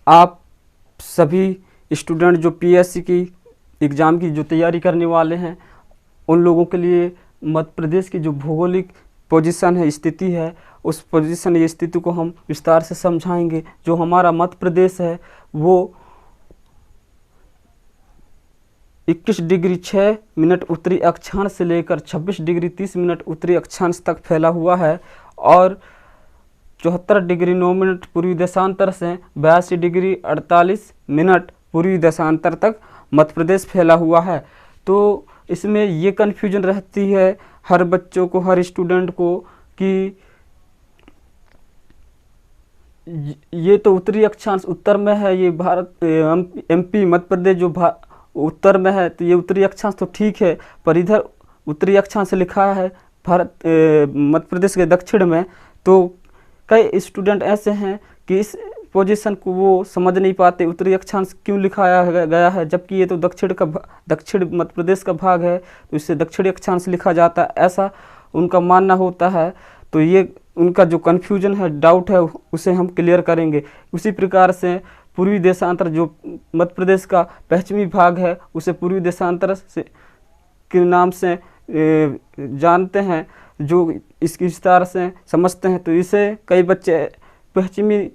आप सभी स्टूडेंट जो पीएससी की एग्ज़ाम की जो तैयारी करने वाले हैं उन लोगों के लिए मध्य प्रदेश की जो भौगोलिक पोजीशन है, स्थिति है, उस पोजीशन या स्थिति को हम विस्तार से समझाएंगे। जो हमारा मध्य प्रदेश है वो 21 डिग्री 6 मिनट उत्तरी अक्षांश से लेकर 26 डिग्री 30 मिनट उत्तरी अक्षांश तक फैला हुआ है और 74 डिग्री 9 मिनट पूर्वी देशांतर से 82 डिग्री 48 मिनट पूर्वी देशांतर तक मध्य प्रदेश फैला हुआ है। तो इसमें ये कन्फ्यूजन रहती है हर बच्चों को, हर स्टूडेंट को कि ये तो उत्तरी अक्षांश उत्तर में है, ये भारत एमपी मध्य प्रदेश जो उत्तर में है, तो ये उत्तरी अक्षांश तो ठीक है, पर इधर उत्तरी अक्षांश लिखा है भारत मध्य प्रदेश के दक्षिण में। तो कई स्टूडेंट ऐसे हैं कि इस पोजीशन को वो समझ नहीं पाते, उत्तरी अक्षांश क्यों लिखाया गया है, जबकि ये तो दक्षिण मध्य प्रदेश का भाग है, तो इसे दक्षिणी अक्षांश लिखा जाता है, ऐसा उनका मानना होता है। तो ये उनका जो कन्फ्यूजन है, डाउट है, उसे हम क्लियर करेंगे। उसी प्रकार से पूर्वी देशांतर जो मध्य प्रदेश का पश्चिमी भाग है उसे पूर्वी देशांतर से के नाम से जानते हैं, जो इसकी विस्तार से समझते हैं। तो इसे कई बच्चे पश्चिमी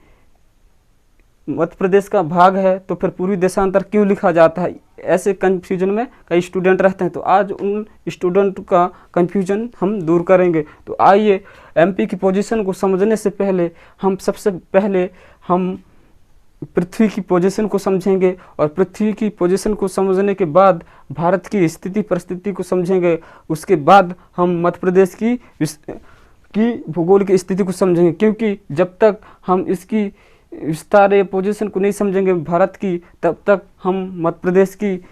मध्य प्रदेश का भाग है तो फिर पूर्वी देशांतर क्यों लिखा जाता है, ऐसे कन्फ्यूजन में कई स्टूडेंट रहते हैं। तो आज उन स्टूडेंट का कन्फ्यूजन हम दूर करेंगे। तो आइए एमपी की पोजीशन को समझने से पहले सबसे पहले हम पृथ्वी की पोजीशन को समझेंगे और पृथ्वी की पोजीशन को समझने के बाद भारत की स्थिति परिस्थिति को समझेंगे। उसके बाद हम मध्य प्रदेश की भूगोल की स्थिति को समझेंगे, क्योंकि जब तक हम इसकी विस्तार या पोजीशन को नहीं समझेंगे भारत की, तब तक हम मध्य प्रदेश की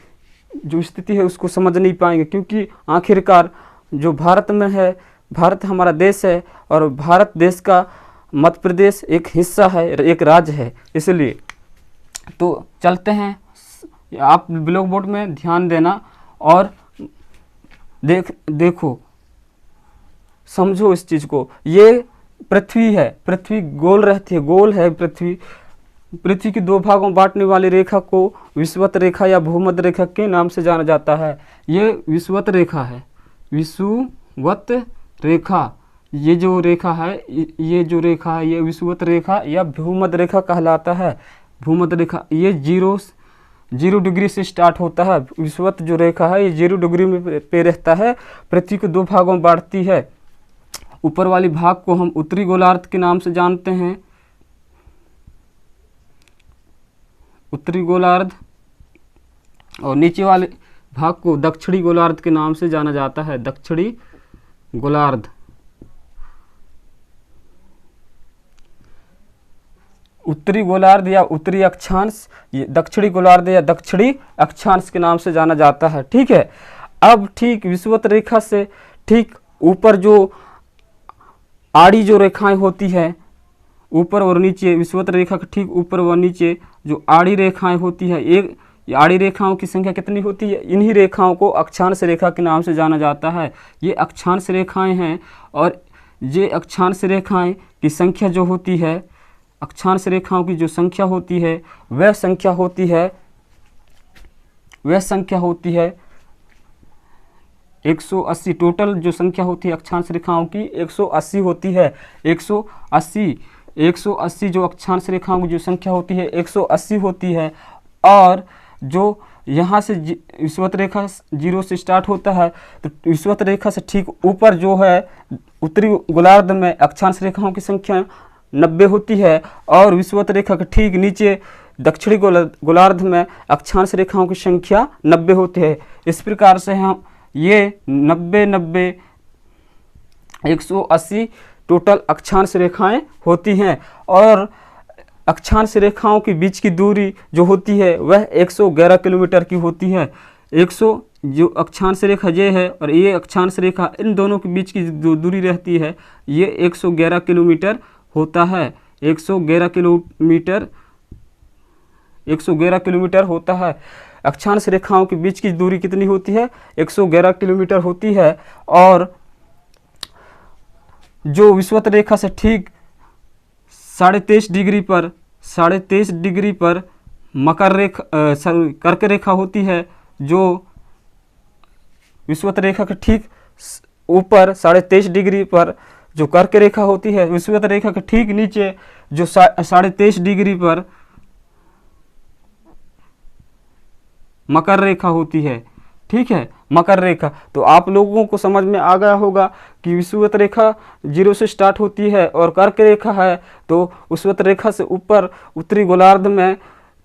जो स्थिति है उसको समझ नहीं पाएंगे। क्योंकि आखिरकार जो भारत में है, भारत हमारा देश है और भारत देश का मध्य प्रदेश एक हिस्सा है, एक राज्य है। इसलिए तो चलते हैं, आप ब्लैक बोर्ड में ध्यान देना और देखो समझो इस चीज़ को। ये पृथ्वी है, पृथ्वी गोल रहती है, गोल है पृथ्वी की दो भागों बांटने वाली रेखा को विषुवत रेखा या भूमध्य रेखा के नाम से जाना जाता है। ये विषुवत रेखा है, विषुवत रेखा, ये जो रेखा है ये विषुवत रेखा या भूमध्य रेखा कहलाता है। भूमध्य रेखा ये 0 डिग्री से स्टार्ट होता है। विषुवत जो रेखा है ये 0 डिग्री में पे रहता है, पृथ्वी को दो भागों में बांटती है। ऊपर वाली भाग को हम उत्तरी गोलार्ध के नाम से जानते हैं, उत्तरी गोलार्ध, और नीचे वाले भाग को दक्षिणी गोलार्ध के नाम से जाना जाता है, दक्षिणी गोलार्ध। उत्तरी गोलार्ध या उत्तरी अक्षांश, दक्षिणी गोलार्ध या दक्षिणी अक्षांश के नाम से जाना जाता है। ठीक है। अब ठीक विषुवत रेखा से ठीक ऊपर जो आड़ी जो रेखाएं होती है, ऊपर और नीचे, विषुवत रेखा के ठीक ऊपर और नीचे जो आड़ी रेखाएं होती है, एक आड़ी रेखाओं की संख्या कितनी होती है, इन्हीं रेखाओं को अक्षांश रेखा के नाम से जाना जाता है। ये अक्षांश रेखाएं हैं और ये अक्षांश रेखाएं की संख्या जो होती है, अक्षांश रेखाओं की जो संख्या होती है वह संख्या होती है 180। टोटल जो संख्या होती है अक्षांश रेखाओं की 180 होती है। 180 जो अक्षांश रेखाओं की जो संख्या होती है 180 होती है। और जो यहाँ से विषुवत रेखा 0 से स्टार्ट होता है, तो विषुवत रेखा से ठीक ऊपर जो है उत्तरी गोलार्ध में अक्षांश रेखाओं की संख्या 90 होती है और विषुवत रेखा के ठीक नीचे दक्षिणी गोलार्ध में अक्षांश रेखाओं की संख्या 90 होती है। इस प्रकार से हम ये 90 180 टोटल अक्षांश रेखाएं होती हैं और अक्षांश रेखाओं के बीच की दूरी जो होती है वह 111 किलोमीटर की होती है। 100 जो अक्षांश रेखा ये है और ये अक्षांश रेखा, इन दोनों के बीच की जो दूरी रहती है ये 111 किलोमीटर होता है। 111 किलोमीटर होता है। अक्षांश रेखाओं के बीच की दूरी कितनी होती है? 111 किलोमीटर होती है। और जो विषुवत रेखा से ठीक 23.5 डिग्री पर 23.5 डिग्री पर मकर रेखा कर्क रेखा होती है, जो विषुवत रेखा के ठीक ऊपर 23.5 डिग्री पर जो कर्क रेखा होती है, विषुवत रेखा के ठीक नीचे जो 23.5 डिग्री पर मकर रेखा होती है। ठीक है, मकर रेखा। तो आप लोगों को समझ में आ गया होगा कि विषुवत रेखा 0 से स्टार्ट होती है और कर्क रेखा है, तो विषुवत रेखा से ऊपर उत्तरी गोलार्ध में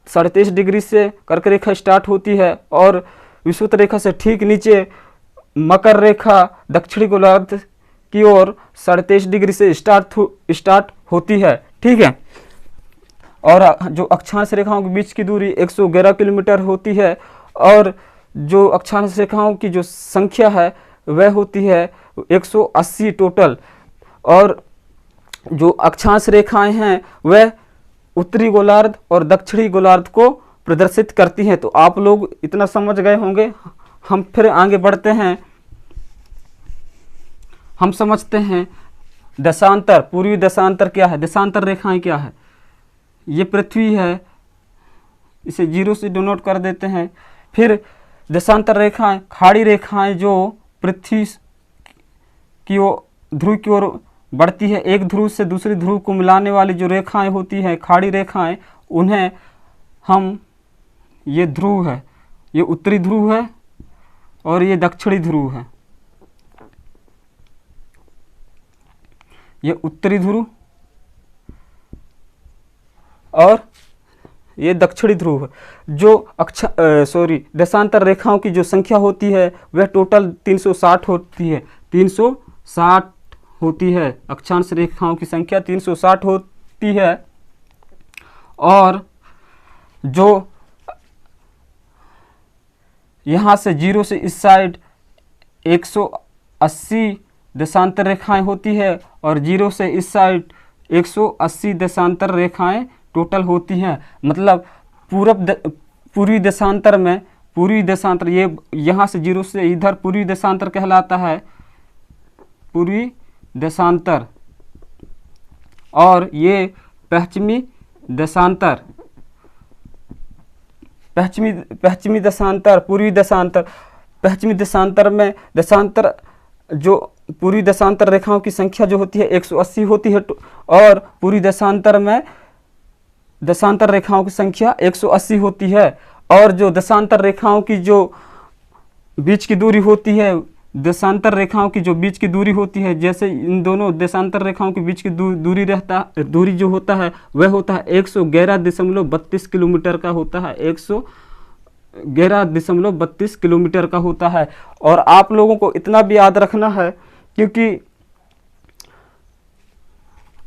23.5 डिग्री से कर्क रेखा स्टार्ट होती है और विषुवत रेखा से ठीक नीचे मकर रेखा दक्षिणी गोलार्ध की ओर 23.5 डिग्री से स्टार्ट होती है। ठीक है, और जो अक्षांश रेखाओं के बीच की दूरी 111 किलोमीटर होती है और जो अक्षांश रेखाओं की जो संख्या है वह होती है 180 टोटल। और जो अक्षांश रेखाएं हैं वह उत्तरी गोलार्ध और दक्षिणी गोलार्ध को प्रदर्शित करती हैं। तो आप लोग इतना समझ गए होंगे। हम फिर आगे बढ़ते हैं। हम समझते हैं दशांतर, पूर्वी दशांतर क्या है, दशांतर रेखाएं क्या है। ये पृथ्वी है, इसे 0 से डिनोट कर देते हैं। फिर दशांतर रेखाएं खाड़ी रेखाएं जो पृथ्वी की ओर ध्रुव की ओर बढ़ती है, एक ध्रुव से दूसरी ध्रुव को मिलाने वाली जो रेखाएं होती हैं खाड़ी रेखाएं, उन्हें हम, ये ध्रुव है, ये उत्तरी ध्रुव है और ये दक्षिणी ध्रुव है। ये उत्तरी ध्रुव और ये दक्षिणी ध्रुव है। जो दशांतर रेखाओं की जो संख्या होती है वह टोटल 360 होती है। 360 होती है, अक्षांश रेखाओं की संख्या 360 होती है। और जो यहाँ से 0 से इस साइड 180 दशांतर रेखाएं होती है और 0 से इस साइड 180 दशांतर रेखाएं टोटल होती हैं। मतलब पूर्वी देशांतर में, पूर्वी देशांतर, ये यहाँ से 0 से इधर पूर्वी देशांतर कहलाता है, पूर्वी देशांतर। और ये पश्चिमी देशांतर, पश्चिमी देशांतर, पूर्वी देशांतर। पश्चिमी देशांतर में देशांतर जो पूर्वी देशांतर रेखाओं की संख्या जो होती है 180 होती है और पूर्वी देशांतर में देशांतर रेखाओं की संख्या 180 होती है। और जो देशांतर रेखाओं की जो बीच की दूरी होती है, देशांतर रेखाओं की जो बीच की दूरी होती है, जैसे इन दोनों देशांतर रेखाओं के बीच की दूरी जो होता है वह होता है 111.32 किलोमीटर का होता है, 111.32 किलोमीटर का होता है। और आप लोगों को इतना भी याद रखना है, क्योंकि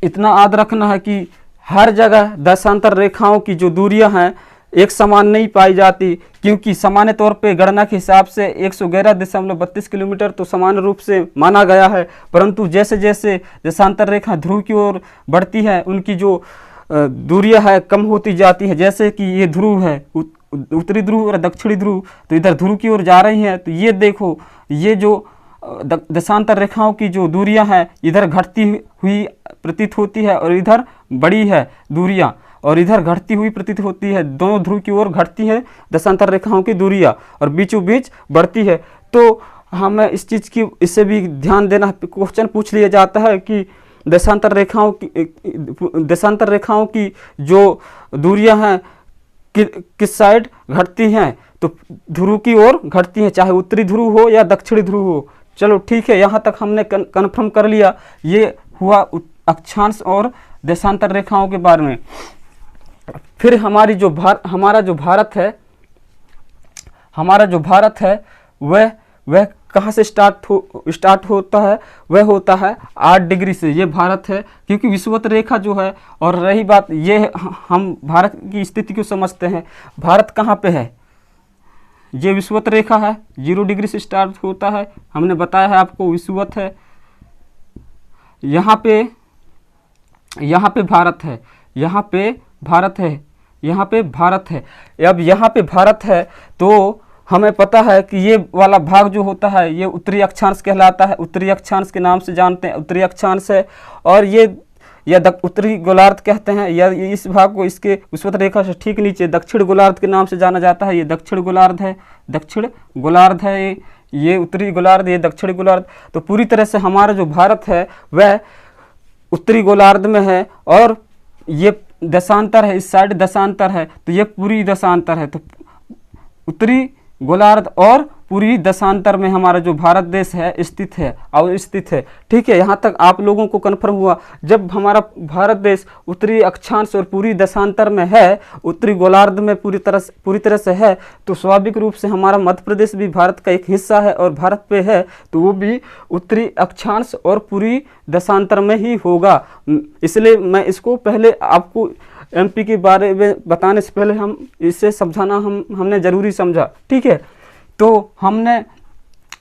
इतना याद रखना है कि हर जगह देशांतर रेखाओं की जो दूरियां हैं एक समान नहीं पाई जाती, क्योंकि सामान्य तौर पे गणना के हिसाब से 111.32 किलोमीटर तो सामान्य रूप से माना गया है। परंतु जैसे जैसे देशांतर रेखा ध्रुव की ओर बढ़ती है उनकी जो दूरियां है कम होती जाती है। जैसे कि ये ध्रुव है, उत्तरी ध्रुव और दक्षिणी ध्रुव, तो इधर ध्रुव की ओर जा रही हैं। तो ये देखो, ये जो देशांतर रेखाओं की जो दूरियां हैं इधर घटती हुई प्रतीत होती है और इधर बड़ी है दूरियां, और इधर घटती हुई प्रतीत होती है। दोनों ध्रुव की ओर घटती है देशांतर रेखाओं की दूरियां और बीचों बीच बढ़ती है। तो हमें इस चीज़ की, इससे भी ध्यान देना, क्वेश्चन पूछ लिया जाता है कि देशांतर रेखाओं की जो दूरियां हैं किस साइड घटती हैं, तो ध्रुव की ओर घटती हैं, चाहे उत्तरी ध्रुव हो या दक्षिणी ध्रुव हो। चलो ठीक है, यहाँ तक हमने कन्फर्म कर लिया। ये हुआ अक्षांश और देशांतर रेखाओं के बारे में। फिर हमारा जो भारत है वह कहाँ से स्टार्ट होता है, वह होता है 8 डिग्री से। ये भारत है, क्योंकि विषुवत रेखा जो है, और रही बात ये, हम भारत की स्थिति को समझते हैं। भारत कहाँ पे है, ये विषुवत रेखा है, 0 डिग्री से स्टार्ट होता है, हमने बताया है आपको विषुवत है। यहाँ पे भारत है, यहाँ पे भारत है, यहाँ पे भारत है। अब यहाँ पे भारत है तो हमें पता है कि ये वाला भाग जो होता है ये उत्तरी अक्षांश कहलाता है, उत्तरी अक्षांश के नाम से जानते हैं, उत्तरी अक्षांश है। और ये या उत्तरी गोलार्ध कहते हैं, या इस भाग को इसके विषुवत रेखा से ठीक नीचे दक्षिण गोलार्ध के नाम से जाना जाता है। ये दक्षिण गोलार्ध है, दक्षिण गोलार्ध है ये उत्तरी गोलार्ध, ये दक्षिण गोलार्ध। तो पूरी तरह से हमारा जो भारत है वह उत्तरी गोलार्ध में है, और ये दशांतर है, इस साइड दशांतर है, तो ये पूरी दशांतर है। तो उत्तरी गोलार्ध और पूरी दशांतर में हमारा जो भारत देश है स्थित है, अवस्थित है। ठीक है, यहाँ तक आप लोगों को कन्फर्म हुआ। जब हमारा भारत देश उत्तरी अक्षांश और पूरी दशांतर में है, उत्तरी गोलार्ध में पूरी तरह से है, तो स्वाभाविक रूप से हमारा मध्य प्रदेश भी भारत का एक हिस्सा है और भारत पे है, तो वो भी उत्तरी अक्षांश और पूरी दशांतर में ही होगा। इसलिए मैं इसको पहले आपको एमपी के बारे में बताने से पहले हम इसे समझाना हमने ज़रूरी समझा। ठीक है, तो हमने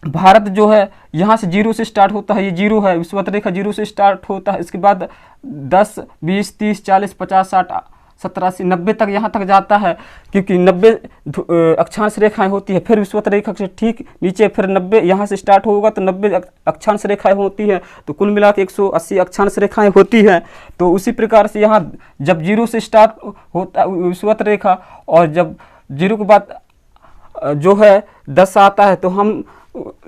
भारत जो है यहाँ से 0 से स्टार्ट होता है, ये 0 है, विषुवत रेखा 0 से स्टार्ट होता है। इसके बाद 10, 20, 30, 40, 50, 60, 70, 80, 90 तक यहाँ तक जाता है, क्योंकि 90 अक्षांश रेखाएं होती है। फिर विषुवत रेखा से ठीक नीचे फिर 90 यहाँ से स्टार्ट होगा तो 90 अक्षांश रेखाएं होती हैं, तो कुल मिला के 180 अक्षांश रेखाएं होती हैं। तो उसी प्रकार से यहाँ जब 0 से स्टार्ट होता है विषुवत रेखा, और जब 0 के बाद जो है 10 आता है, तो हम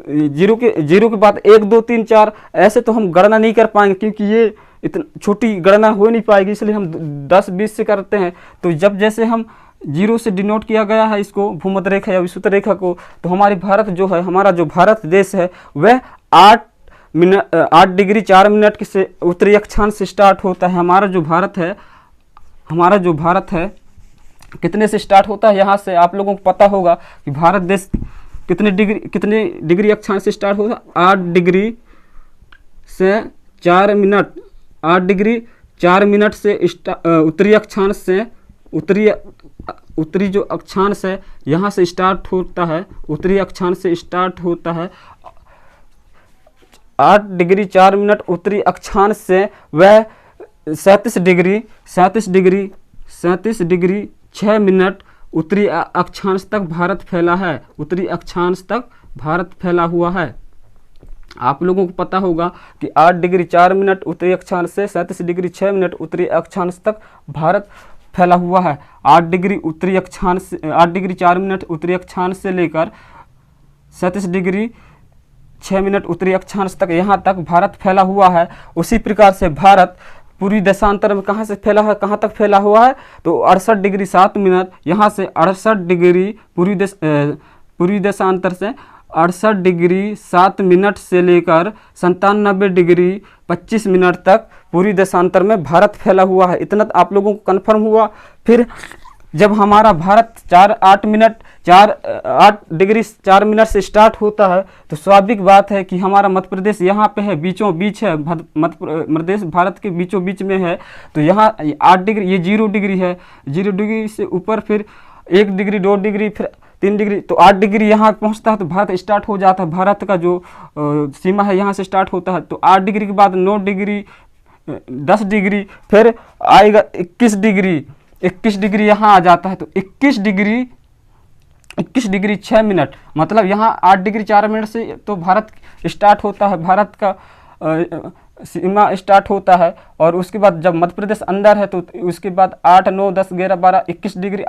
0 के बाद 1, 2, 3, 4 ऐसे तो हम गणना नहीं कर पाएंगे, क्योंकि ये इतनी छोटी गणना हो नहीं पाएगी, इसलिए हम 10, 20 से करते हैं। तो जब जैसे हम 0 से डिनोट किया गया है इसको, भूमध्य रेखा या विषुवत रेखा को, तो हमारी भारत जो है, हमारा जो भारत देश है वह 8 डिग्री 4 मिनट से उत्तरी अक्षांश से स्टार्ट होता है। हमारा जो भारत है कितने से स्टार्ट होता है, यहाँ से आप लोगों को पता होगा कि भारत देश कितने डिग्री अक्षांश से स्टार्ट होगा। 8 डिग्री से 4 मिनट, 8 डिग्री 4 मिनट से उत्तरी अक्षांश से उत्तरी जो अक्षांश है यहाँ से स्टार्ट होता है, उत्तरी अक्षांश से स्टार्ट होता है। 8 डिग्री 4 मिनट उत्तरी अक्षांश से वह 37 डिग्री 6 मिनट उत्तरी अक्षांश तक भारत फैला है, उत्तरी अक्षांश तक भारत फैला हुआ है। आप लोगों को पता होगा कि 8 डिग्री 4 मिनट उत्तरी अक्षांश से 37 डिग्री 6 मिनट उत्तरी अक्षांश तक भारत फैला हुआ है। 8 डिग्री 4 मिनट उत्तरी अक्षांश से लेकर 37 डिग्री 6 मिनट उत्तरी अक्षांश तक यहाँ तक भारत फैला हुआ है। उसी प्रकार से भारत पूरी देशांतर में कहाँ से फैला है, कहाँ तक फैला हुआ है, तो 68 डिग्री 7 मिनट, यहाँ से 68 डिग्री पूरी देशांतर से 68 डिग्री 7 मिनट से लेकर 97 डिग्री 25 मिनट तक पूरी देशांतर में भारत फैला हुआ है। इतना आप लोगों को कन्फर्म हुआ। फिर जब हमारा भारत 8 डिग्री 4 मिनट से स्टार्ट होता है, तो स्वाभाविक बात है कि हमारा मध्य प्रदेश यहाँ पे है, बीचों बीच है, मध्य प्रदेश भारत के बीचों बीच में है। तो यहाँ 8 डिग्री, ये 0 डिग्री है, 0 डिग्री से ऊपर फिर 1 डिग्री 2 डिग्री फिर 3 डिग्री, तो 8 डिग्री यहाँ पहुँचता है तो भारत स्टार्ट हो जाता है। भारत का जो सीमा है यहाँ से स्टार्ट होता है। तो 8 डिग्री के बाद 9 डिग्री 10 डिग्री फिर आएगा 21 डिग्री यहाँ आ जाता है। तो 21 डिग्री 6 मिनट, मतलब यहाँ 8 डिग्री 4 मिनट से तो भारत स्टार्ट होता है, भारत का सीमा स्टार्ट होता है। और उसके बाद जब मध्य प्रदेश अंदर है तो उसके बाद 8, 9, 10, 11, 12, 21 डिग्री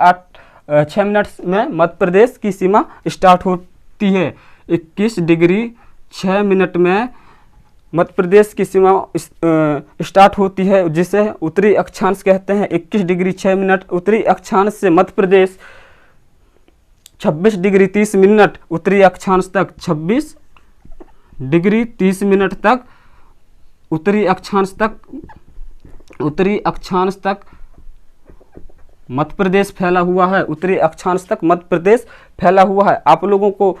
6 मिनट में मध्य प्रदेश की सीमा स्टार्ट होती है। 21 डिग्री 6 मिनट में मध्य प्रदेश की सीमा स्टार्ट होती है, जिसे उत्तरी अक्षांश कहते हैं। 21 डिग्री 6 मिनट उत्तरी अक्षांश से मध्य प्रदेश 26 डिग्री 30 मिनट उत्तरी अक्षांश तक, 26 डिग्री 30 मिनट तक उत्तरी अक्षांश तक मध्य प्रदेश फैला हुआ है, उत्तरी अक्षांश तक मध्य प्रदेश फैला हुआ है। आप लोगों को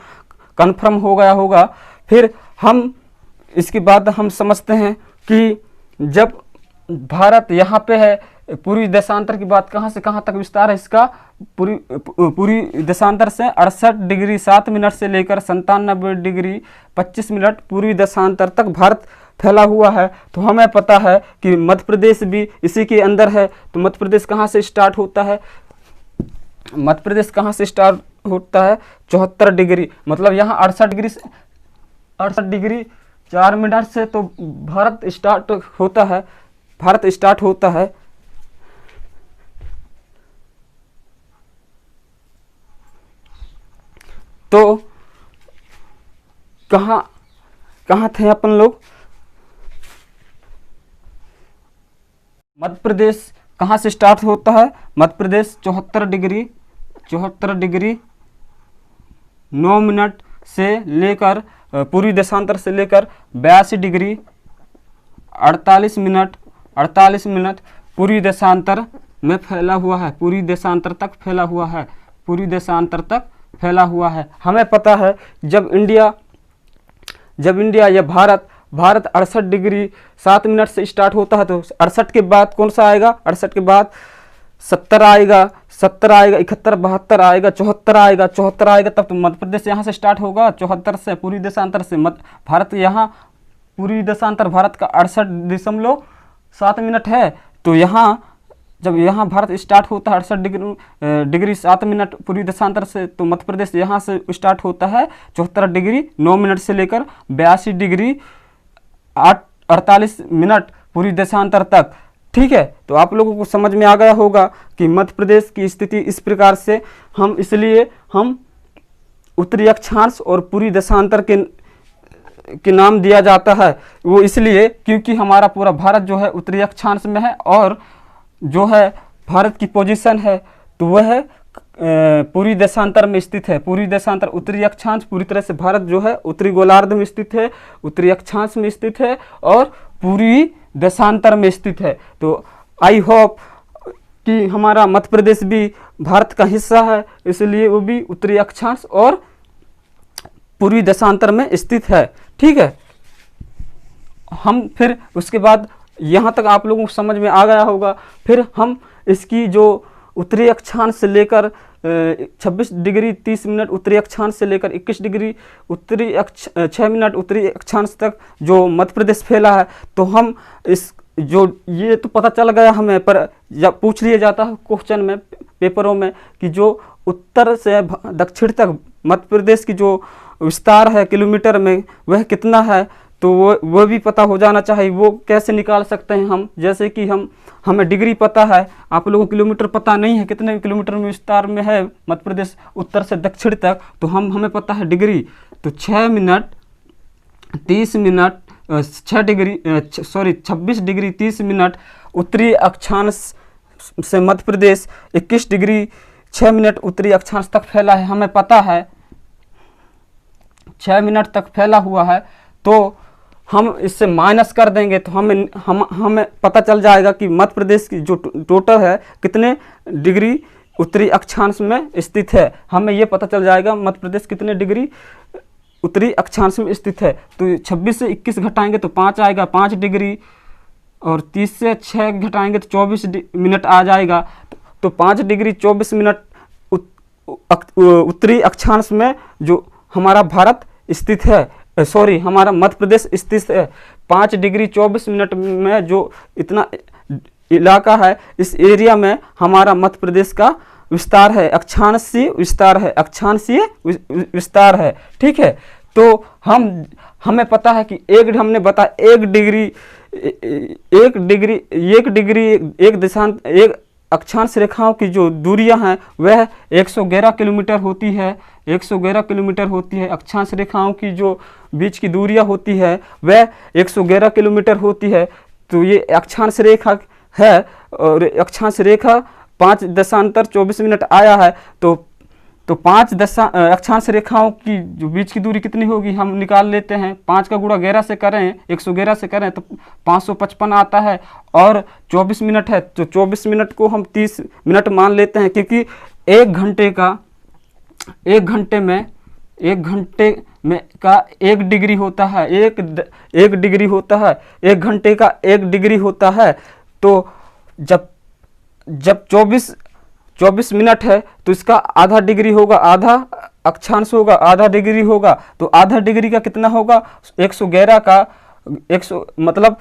कन्फर्म हो गया होगा। फिर हम इसके बाद हम समझते हैं कि जब भारत यहाँ पे है, पूरी देशांतर की बात कहाँ से कहाँ तक विस्तार है इसका, पूरी देशांतर से 68 डिग्री 7 मिनट से लेकर 97 डिग्री 25 मिनट पूरी देशांतर तक भारत फैला हुआ है। तो हमें पता है कि मध्य प्रदेश भी इसी के अंदर है। तो मध्य प्रदेश कहाँ से स्टार्ट होता है, मध्य प्रदेश कहाँ से स्टार्ट होता है 74 डिग्री, मतलब यहाँ 68 डिग्री 4 मिनट से तो भारत स्टार्ट होता है। भारत स्टार्ट होता है, तो कहाँ कहाँ थे अपन लोग? मध्य प्रदेश कहाँ से स्टार्ट होता है? मध्य प्रदेश 74 डिग्री 9 मिनट से लेकर पूर्वी देशांतर से लेकर 82 डिग्री 48 मिनट पूर्वी देशांतर में फैला हुआ है, पूर्वी देशांतर तक फैला हुआ है, पूर्वी देशांतर तक फैला हुआ है। हमें पता है जब इंडिया या भारत 68 डिग्री 7 मिनट से स्टार्ट होता है, तो 68 के बाद कौन सा आएगा? 68 के बाद 70 आएगा, 71, 72 आएगा, 74 आएगा, तब तो मध्य प्रदेश यहाँ से स्टार्ट होगा, 74 से पूर्वी देशांतर से। भारत यहाँ पूर्वी देशांतर भारत का 68.7 मिनट है, तो यहाँ जब यहाँ भारत स्टार्ट होता है 68 डिग्री 7 मिनट पूर्वी देशांतर से, तो मध्य प्रदेश यहाँ से स्टार्ट होता है 74 डिग्री 9 मिनट से लेकर 82 डिग्री 48 मिनट पूर्वी देशांतर तक। ठीक है, तो आप लोगों को समझ में आ गया होगा कि मध्य प्रदेश की स्थिति इस प्रकार से इसलिए हम उत्तरी अक्षांश और पूर्वी देशांतर के नाम दिया जाता है। वो इसलिए क्योंकि हमारा पूरा भारत जो है उत्तरी अक्षांश में है, और जो है भारत की पोजीशन है तो वह है पूर्वी देशांतर में स्थित है। पूर्वी देशांतर उत्तरी अक्षांश पूरी तरह से भारत जो है उत्तरी गोलार्ध में स्थित है, उत्तरी अक्षांश में स्थित है और पूर्वी देशांतर में स्थित है। तो आई होप कि हमारा मध्य प्रदेश भी भारत का हिस्सा है, इसलिए वो भी उत्तरी अक्षांश और पूर्वी देशांतर में स्थित है। ठीक है, हम फिर उसके बाद यहाँ तक आप लोगों को समझ में आ गया होगा। फिर हम इसकी जो उत्तरी अक्षांश से लेकर 26 डिग्री 30 मिनट उत्तरी अक्षांश से लेकर 21 डिग्री 6 मिनट उत्तरी अक्षांश तक जो मध्य प्रदेश फैला है, तो हम इस जो ये तो पता चल गया हमें, पर जब पूछ लिया जाता है क्वेश्चन में पेपरों में कि जो उत्तर से दक्षिण तक मध्य प्रदेश की जो विस्तार है किलोमीटर में वह कितना है, तो वो भी पता हो जाना चाहिए। वो कैसे निकाल सकते हैं हम? जैसे कि हमें डिग्री पता है, आप लोगों को किलोमीटर पता नहीं है कितने किलोमीटर में विस्तार में है मध्य प्रदेश उत्तर से दक्षिण तक, तो हमें पता है डिग्री। तो 26 डिग्री 30 मिनट उत्तरी अक्षांश से मध्य प्रदेश 21 डिग्री 6 मिनट उत्तरी अक्षांश तक फैला है। हमें पता है 6 मिनट तक फैला हुआ है, तो हम इससे माइनस कर देंगे तो हमें पता चल जाएगा कि मध्य प्रदेश की जो टोटल है कितने डिग्री उत्तरी अक्षांश में स्थित है। हमें ये पता चल जाएगा मध्य प्रदेश कितने डिग्री उत्तरी अक्षांश में स्थित है। तो 26 से 21 घटाएंगे तो 5 आएगा, 5 डिग्री, और 30 से 6 घटाएंगे तो 24 मिनट आ जाएगा। तो 5 डिग्री 24 मिनट उत्तरी अक्षांश में जो हमारा भारत स्थित है, हमारा मध्य प्रदेश स्थित है। 5 डिग्री 24 मिनट में जो इतना इलाका है, इस एरिया में हमारा मध्य प्रदेश का विस्तार है, अक्षांशीय विस्तार है। ठीक है, तो हमें पता है कि एक अक्षांश रेखाओं की जो दूरियां हैं वह 111 किलोमीटर होती है। 111 किलोमीटर होती है। अक्षांश रेखाओं की जो बीच की दूरियां होती है वह 111 किलोमीटर होती है। तो ये अक्षांश रेखा है, और अक्षांश रेखा 5.24 मिनट आया है। तो 5 अक्षांश रेखाओं की जो बीच की दूरी कितनी होगी हम निकाल लेते हैं। 5 का गुणा 11 से करें, 111 से करें तो 555 आता है, और 24 मिनट है तो 24 मिनट को हम 30 मिनट मान लेते हैं, क्योंकि एक घंटे में का 1 डिग्री होता है। एक डिग्री होता है, 1 घंटे का 1 डिग्री होता है। तो जब 24 मिनट है तो इसका आधा डिग्री होगा, आधा अक्षांश होगा, आधा डिग्री होगा। तो आधा डिग्री का कितना होगा? 111 का 100 मतलब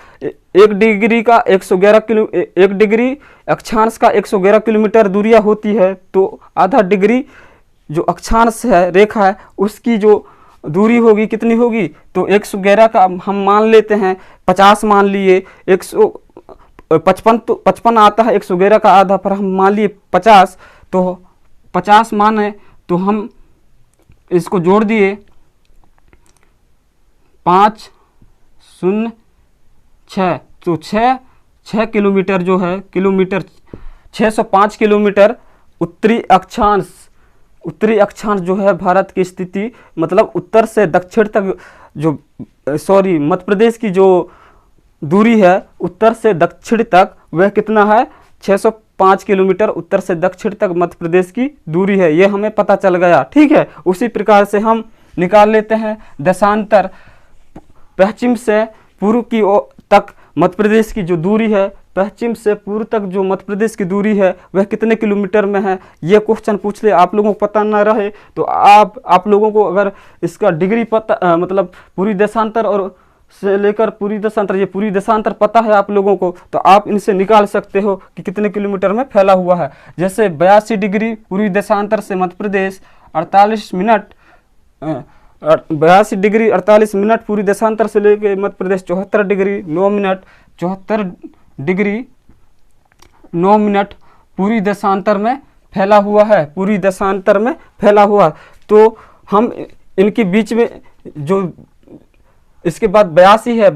1 डिग्री का 111 किलो, 1 डिग्री अक्षांश का 111 किलोमीटर दूरियां होती है। तो आधा डिग्री जो अक्षांश है रेखा है उसकी जो दूरी होगी कितनी होगी? तो 111 का हम मान लेते हैं 50 मान लिए, 55 तो 55 आता है, 111 का आधा, पर हम मान लिए 50, तो 50 माने तो हम इसको जोड़ दिए 5 0 6, तो 6 किलोमीटर जो है, किलोमीटर 605 किलोमीटर उत्तरी अक्षांश जो है भारत की स्थिति, मतलब उत्तर से दक्षिण तक जो मध्य प्रदेश की जो दूरी है उत्तर से दक्षिण तक, वह कितना है 605 किलोमीटर उत्तर से दक्षिण तक मध्य प्रदेश की दूरी है। ये हमें पता चल गया, ठीक है। उसी प्रकार से हम निकाल लेते हैं देशांतर, पश्चिम से पूर्व की ओर तक मध्य प्रदेश की जो दूरी है, पश्चिम से पूर्व तक जो मध्य प्रदेश की दूरी है वह कितने किलोमीटर में है। ये क्वेश्चन पूछ ले, आप लोगों को पता ना रहे तो आप लोगों को अगर इसका डिग्री पता मतलब पूरी देशांतर और से लेकर पूरी देशांतर, ये पूरी देशांतर पता है आप लोगों को, तो आप इनसे निकाल सकते हो कि कितने किलोमीटर में फैला हुआ है। जैसे 82 डिग्री पूरी देशांतर से Madhya Pradesh, 48 minute 82 degree 48 minute पूरी देशांतर से लेकर Madhya Pradesh, 74 degree 9 minute 74 degree 9 minute पूरी देशांतर में फैला हुआ है, पूरी देशांतर में फैला हुआ। तो हम इनके बीच में जो इसके बाद 82 है,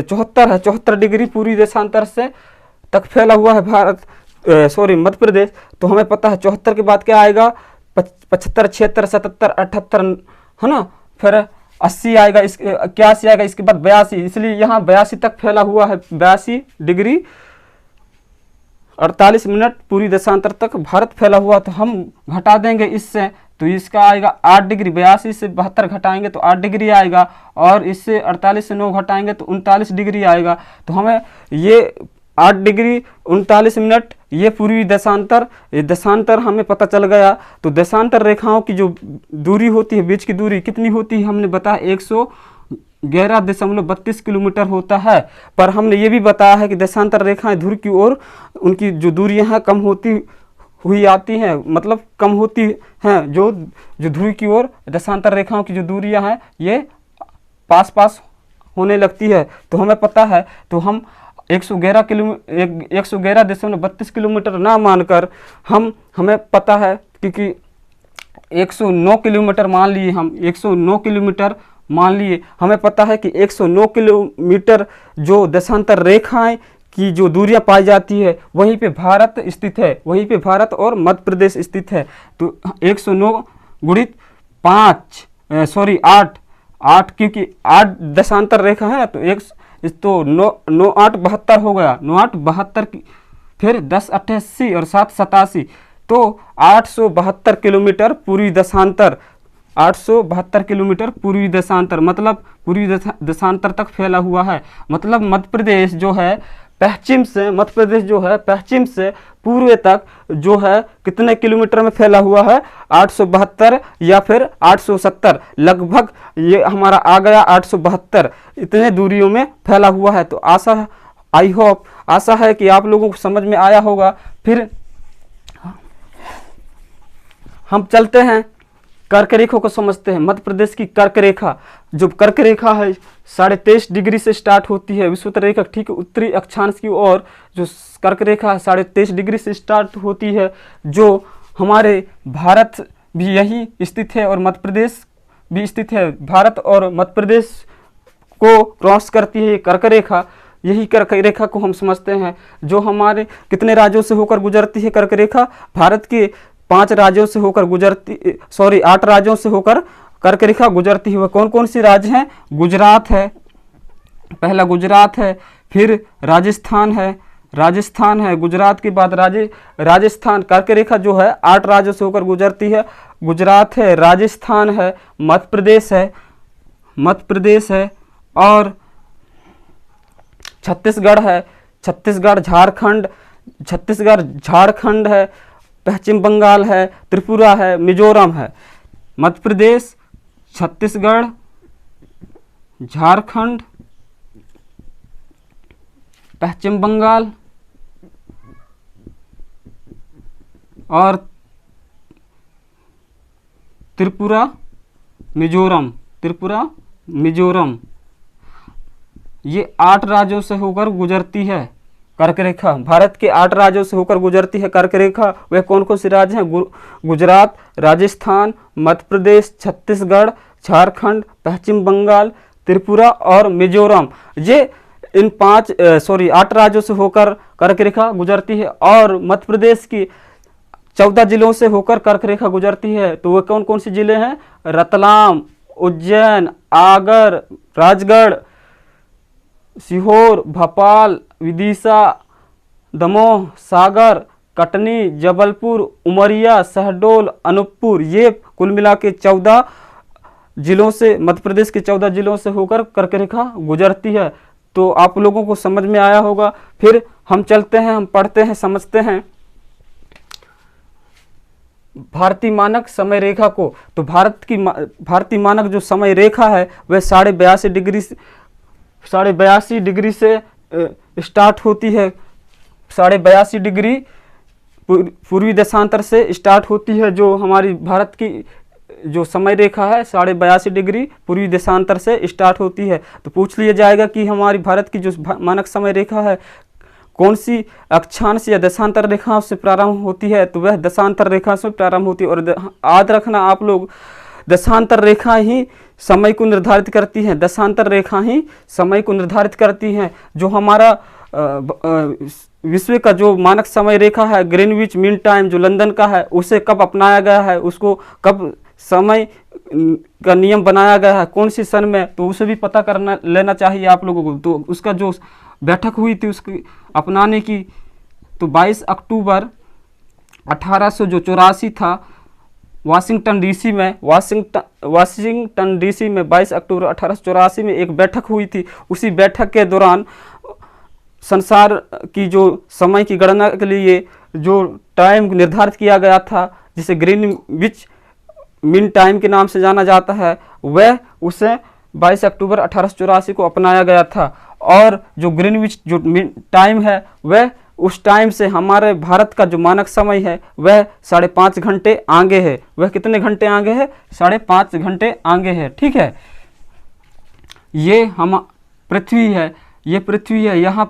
74 है, 74 डिग्री पूरी देशांतर से तक फैला हुआ है मध्य प्रदेश। तो हमें पता है 74 के बाद क्या आएगा, 75 76 77 78 है ना, फिर 80 आएगा, 81 आएगा, इसके बाद 82, इसलिए यहाँ 82 तक फैला हुआ है। 82 डिग्री 48 मिनट पूरी देशांतर तक भारत फैला हुआ। तो हम घटा देंगे इससे, तो इसका आएगा 8 डिग्री, 82 से 72 घटाएंगे तो 8 डिग्री आएगा, और इससे 48 से 9 घटाएंगे तो 39 डिग्री आएगा। तो हमें ये 8 डिग्री 39 मिनट ये पूरी देशांतर हमें पता चल गया। तो देशांतर रेखाओं की जो दूरी होती है, बीच की दूरी कितनी होती है हमने बताया 111.32 किलोमीटर होता है। पर हमने ये भी बताया है कि देशांतर रेखाएं ध्रुव की ओर उनकी जो दूरियां हैं कम होती हुई आती हैं, मतलब कम होती हैं। जो ध्रुव की ओर देशांतर रेखाओं की जो दूरियां हैं ये पास होने लगती है। तो हमें पता है, तो हम 111.32 किलोमीटर ना मानकर हमें पता है, क्योंकि 109 किलोमीटर मान लिए, हम 109 किलोमीटर मान लिए। हमें पता है कि 109 किलोमीटर जो देशांतर रेखाएं की जो दूरियां पाई जाती है वहीं पे भारत स्थित है, वहीं पे भारत और मध्य प्रदेश स्थित है। तो 109 गुणित 8, क्योंकि 8 देशांतर रेखा है, तो 9 8 72 हो गया, 9 8 72, फिर 10 88 और 7 87, तो 872 किलोमीटर पूरी देशांतर, 872 किलोमीटर पूर्वी देशांतर, मतलब पूरी देशांतर तक फैला हुआ है। मतलब मध्य प्रदेश जो है पश्चिम से पूर्व तक जो है कितने किलोमीटर में फैला हुआ है, 872 या फिर 870, लगभग ये हमारा आ गया 872, इतने दूरियों में फैला हुआ है। तो आशा है कि आप लोगों को समझ में आया होगा। फिर हम चलते हैं कर्क रेखा को समझते हैं। मध्य प्रदेश की कर्क रेखा, जो कर्क रेखा है 23.5 डिग्री से स्टार्ट होती है विषुवत रेखा, ठीक उत्तरी अक्षांश की ओर जो कर्क रेखा 23.5 डिग्री से स्टार्ट होती है, जो हमारे भारत भी यही स्थित है और मध्य प्रदेश भी स्थित है। भारत और मध्य प्रदेश को क्रॉस करती है ये कर्क रेखा। यही कर्क रेखा को हम समझते हैं, जो हमारे कितने राज्यों से होकर गुजरती है कर्क रेखा, भारत के 8 राज्यों से होकर कर्क रेखा गुजरती है। वह कौन कौन सी राज्य हैं? गुजरात है, पहला गुजरात है, फिर राजस्थान है, गुजरात के बाद राजस्थान। कर्क रेखा जो है 8 राज्यों से होकर गुजरती है। गुजरात है, राजस्थान है, मध्य प्रदेश है और छत्तीसगढ़ है, झारखंड है, पश्चिम बंगाल है, त्रिपुरा है, मिजोरम है। मध्य प्रदेश, छत्तीसगढ़, झारखंड, पश्चिम बंगाल और त्रिपुरा मिजोरम, ये 8 राज्यों से होकर गुजरती है कर्क रेखा भारत के 8 राज्यों से होकर गुजरती है। कर्क रेखा वह कौन कौन से राज्य हैं? गुजरात, राजस्थान, मध्य प्रदेश, छत्तीसगढ़, झारखंड, पश्चिम बंगाल, त्रिपुरा और मिजोरम। ये इन 8 राज्यों से होकर कर्क रेखा गुजरती है। और मध्य प्रदेश की 14 जिलों से होकर कर्क रेखा गुजरती है। तो वह कौन कौन से जिले हैं? रतलाम, उज्जैन, आगर, राजगढ़, सीहोर, भोपाल, विदिशा, दमोह, सागर, कटनी, जबलपुर, उमरिया, शहडोल, अनूपपुर। ये कुल मिला के 14 जिलों से, मध्य प्रदेश के 14 जिलों से होकर कर्क रेखा गुजरती है। तो आप लोगों को समझ में आया होगा। फिर हम चलते हैं, हम पढ़ते हैं, समझते हैं भारतीय मानक समय रेखा को। तो भारतीय मानक जो समय रेखा है वह 82.5 डिग्री से स्टार्ट होती है। 82.5 डिग्री पूर्वी देशांतर से स्टार्ट होती है। जो हमारी भारत की जो समय रेखा है 82.5 डिग्री पूर्वी देशांतर से स्टार्ट होती है। तो पूछ लिया जाएगा कि हमारी भारत की जो मानक समय रेखा है कौन सी अक्षांश या दशांतर रेखाओं से प्रारंभ होती है? तो वह दशांतर रेखा से प्रारंभ होती है। और याद रखना आप लोग, दशांतर रेखा ही समय को निर्धारित करती है। दशांतर रेखा ही समय को निर्धारित करती हैं। जो हमारा विश्व का जो मानक समय रेखा है ग्रीनविच मीन टाइम जो लंदन का है, उसे कब अपनाया गया है, उसको कब समय का नियम बनाया गया है, कौन सी सन में, तो उसे भी पता करना लेना चाहिए आप लोगों को। तो उसका जो बैठक हुई थी उसकी अपनाने की, तो 22 अक्टूबर 1884 था वाशिंगटन डीसी में 22 अक्टूबर 1884 में एक बैठक हुई थी। उसी बैठक के दौरान संसार की जो समय की गणना के लिए जो टाइम निर्धारित किया गया था, जिसे ग्रीनविच मीन टाइम के नाम से जाना जाता है, वह उसे 22 अक्टूबर 1884 को अपनाया गया था। और जो ग्रीनविच जो मीन टाइम है वह उस टाइम से हमारे भारत का जो मानक समय है वह 5.5 घंटे आगे है। वह कितने घंटे आगे है? 5.5 घंटे आगे है। ठीक है, ये हम पृथ्वी है, ये पृथ्वी है, यहाँ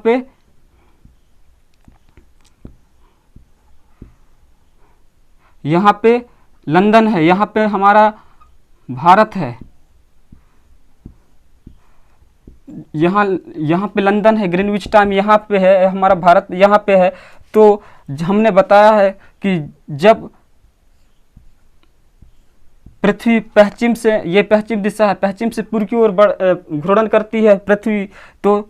पे लंदन है, यहाँ पे हमारा भारत है, यहाँ पे लंदन है, ग्रीनविच टाइम यहाँ पे है, हमारा भारत यहाँ पे है। तो हमने बताया है कि जब पृथ्वी पश्चिम से, ये पश्चिम दिशा है, पश्चिम से पूर्व की ओर घूर्णन करती है पृथ्वी, तो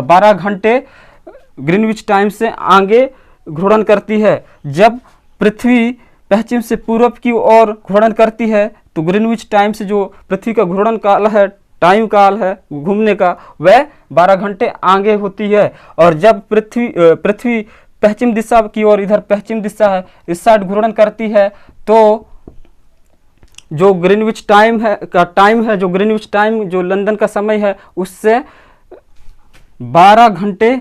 12 घंटे ग्रीनविच टाइम से आगे घूर्णन करती है। जब पृथ्वी पश्चिम से पूर्व की ओर घूर्णन करती है तो ग्रीनविच टाइम से जो पृथ्वी का घूर्णन काल है, टाइम काल है घूमने का, वह 12 घंटे आगे होती है। और जब पृथ्वी पश्चिम दिशा की ओर, इधर पश्चिम दिशा है, इस साइड घूर्णन करती है, तो जो ग्रीनविच टाइम है जो ग्रीनविच टाइम जो लंदन का समय है उससे 12 घंटे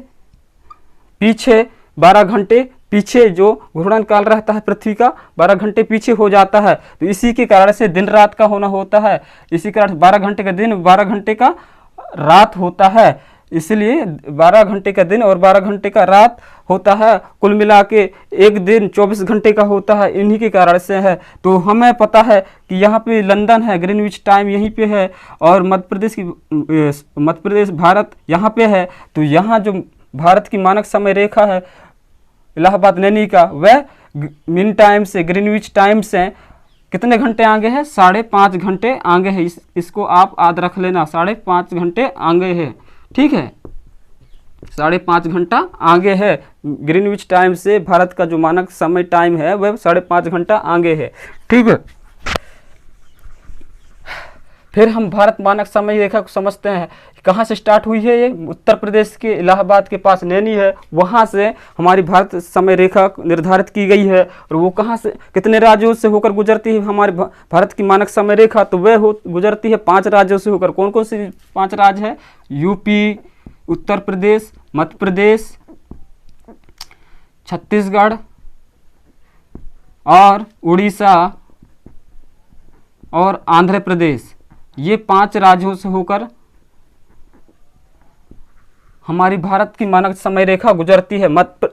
पीछे जो घूर्णन काल रहता है पृथ्वी का 12 घंटे पीछे हो जाता है। तो इसी के कारण से दिन रात का होना होता है। इसी कारण 12 घंटे का दिन, 12 घंटे का रात होता है। इसलिए 12 घंटे का दिन और 12 घंटे का रात होता है। कुल मिला के एक दिन 24 घंटे का होता है, इन्हीं के कारण से है। तो हमें पता है कि यहाँ पे लंदन है, ग्रीनविच टाइम यहीं पे है, और मध्य प्रदेश भारत यहाँ पे है। तो यहाँ जो भारत की मानक समय रेखा है इलाहाबाद नैनी का, वह मीन टाइम से, ग्रीनविच टाइम से कितने घंटे आगे है? 5.5 घंटे आगे है। इसको आप याद रख लेना, 5.5 घंटे आगे है। ठीक है, 5.5 घंटा आगे है ग्रीनविच टाइम से। भारत का जो मानक समय टाइम है वह 5.5 घंटा आगे है। ठीक है, फिर हम भारत मानक समय रेखा को समझते हैं। कहाँ से स्टार्ट हुई है? ये उत्तर प्रदेश के इलाहाबाद के पास नैनी है, वहाँ से हमारी भारत समय रेखा निर्धारित की गई है। और वो कहाँ से, कितने राज्यों से होकर गुजरती है हमारे भारत की मानक समय रेखा? तो वह गुजरती है 5 राज्यों से होकर। कौन कौन से 5 राज्य है? यूपी, उत्तर प्रदेश, मध्य प्रदेश, छत्तीसगढ़ और उड़ीसा और आंध्र प्रदेश। ये 5 राज्यों से होकर हमारी भारत की मानक समय रेखा गुजरती है।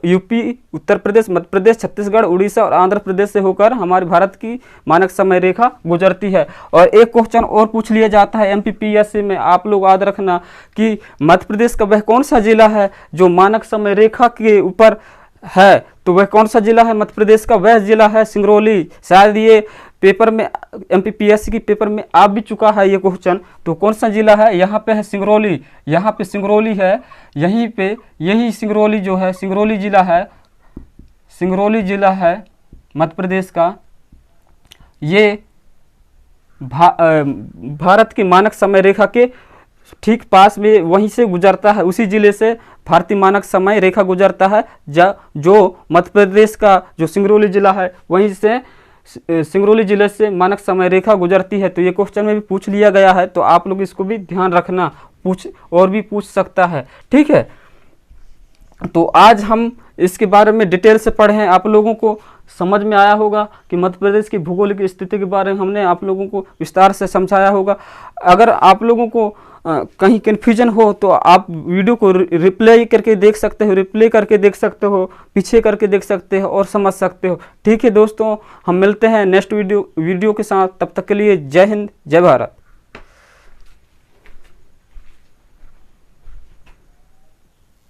यूपी, उत्तर प्रदेश, मध्य प्रदेश, छत्तीसगढ़, उड़ीसा और आंध्र प्रदेश से होकर हमारी भारत की मानक समय रेखा गुजरती है। और एक क्वेश्चन और पूछ लिया जाता है एमपीपीएससी में, आप लोग याद रखना कि मध्य प्रदेश का वह कौन सा जिला है जो मानक समय रेखा के ऊपर है। तो वह कौन सा जिला है मध्य प्रदेश का? वह जिला है सिंगरौली। शायद ये पेपर में, एमपीपीएससी की पेपर में आ भी चुका है ये क्वेश्चन। तो कौन सा जिला है? यहाँ पे है सिंगरौली। यहाँ पे सिंगरौली है, यहीं पे यही सिंगरौली जो है, सिंगरौली जिला है, सिंगरौली जिला है मध्य प्रदेश का। ये भारत की मानक समय रेखा के ठीक पास में वहीं से गुजरता है, उसी जिले से भारतीय मानक समय रेखा गुजरता है। जो मध्य प्रदेश का जो सिंगरौली जिला है, वहीं से सिंगरौली जिले से मानक समय रेखा गुजरती है। तो ये क्वेश्चन में भी पूछ लिया गया है, तो आप लोग इसको भी ध्यान रखना, और भी पूछ सकता है, ठीक है। तो आज हम इसके बारे में डिटेल से पढ़े हैं। आप लोगों को समझ में आया होगा कि मध्य प्रदेश की भूगोलिक स्थिति के बारे में हमने आप लोगों को विस्तार से समझाया होगा। अगर आप लोगों को कहीं कन्फ्यूजन हो तो आप वीडियो को रिप्ले करके देख सकते हो, पीछे करके देख सकते हो और समझ सकते हो। ठीक है दोस्तों, हम मिलते हैं नेक्स्ट वीडियो के साथ। तब तक के लिए जय हिंद, जय भारत।